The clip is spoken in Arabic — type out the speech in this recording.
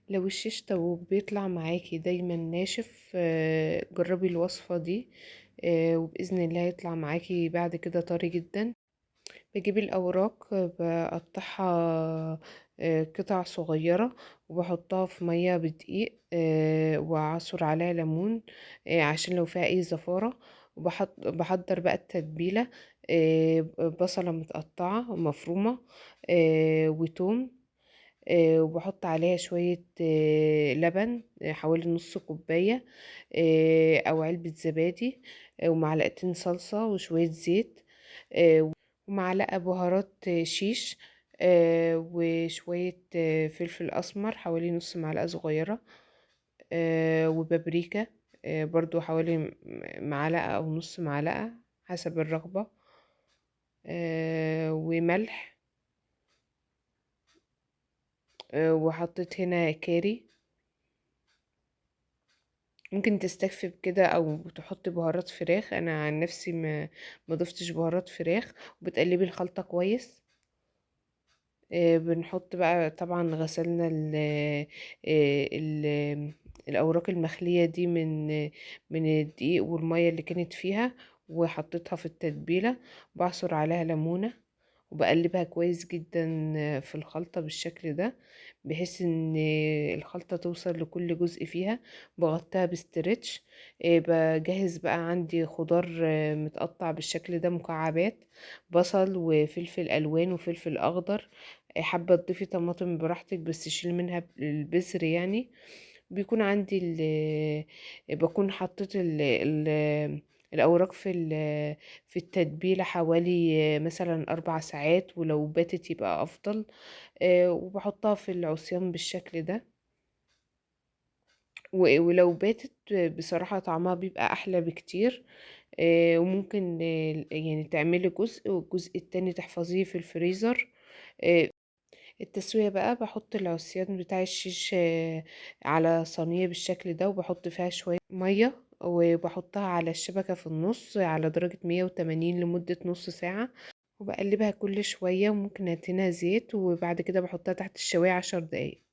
لو الشيش تاووك بيطلع معاكي دايما ناشف، جربي الوصفة دي. وبإذن الله هيطلع معاكي بعد كده طري جدا. بجيب الأوراق، بقطعها قطع صغيرة، وبحطها في مية بدقيق، وأعصر عليها ليمون عشان لو فيها أي زفارة. بحضر بقى التتبيلة: بصلة متقطعة مفرومة، وتوم، وبحط عليها شوية لبن، حوالي نص كوباية، أو علبة زبادي، ومعلقتين صلصة وشوية زيت، ومعلقة بهارات شيش، وشوية فلفل أسمر حوالي نص معلقة صغيرة، وبابريكا برضو حوالي معلقة أو نص معلقة حسب الرغبة، وملح، وحطيت هنا كاري. ممكن تستكفي بكده او تحط بهارات فراخ. انا عن نفسي ما ضفتش بهارات فراخ. وبتقلبي الخلطة كويس. بنحط بقى، طبعا غسلنا ال الاوراق المخلية دي من الدقيق والمية اللي كانت فيها، وحطيتها في التتبيلة. بعصر عليها ليمونة، وبقلبها كويس جدا في الخلطة بالشكل ده، بحيث ان الخلطة توصل لكل جزء فيها. بغطيها بستريتش. بجهز بقى عندي خضار متقطع بالشكل ده مكعبات: بصل وفلفل الوان وفلفل اخضر. حابة تضيفي طماطم براحتك، بس شيل منها البذر يعني. بيكون عندي بكون حطيت الأوراق في التتبيلة حوالي مثلا 4 ساعات، ولو باتت يبقى أفضل. وبحطها في العصيان بالشكل ده. ولو باتت بصراحة طعمها بيبقى أحلى بكتير. وممكن يعني تعملي جزء والجزء التاني تحفظيه في الفريزر. آه، التسوية بقى: بحط العصيان بتاع الشيش على صينية بالشكل ده، وبحط فيها شوية مية، وبحطها على الشبكة في النص على درجة 180 لمدة نص ساعة. وبقلبها كل شوية، وممكن ادهنها زيت، وبعد كده بحطها تحت الشواية 10 دقايق.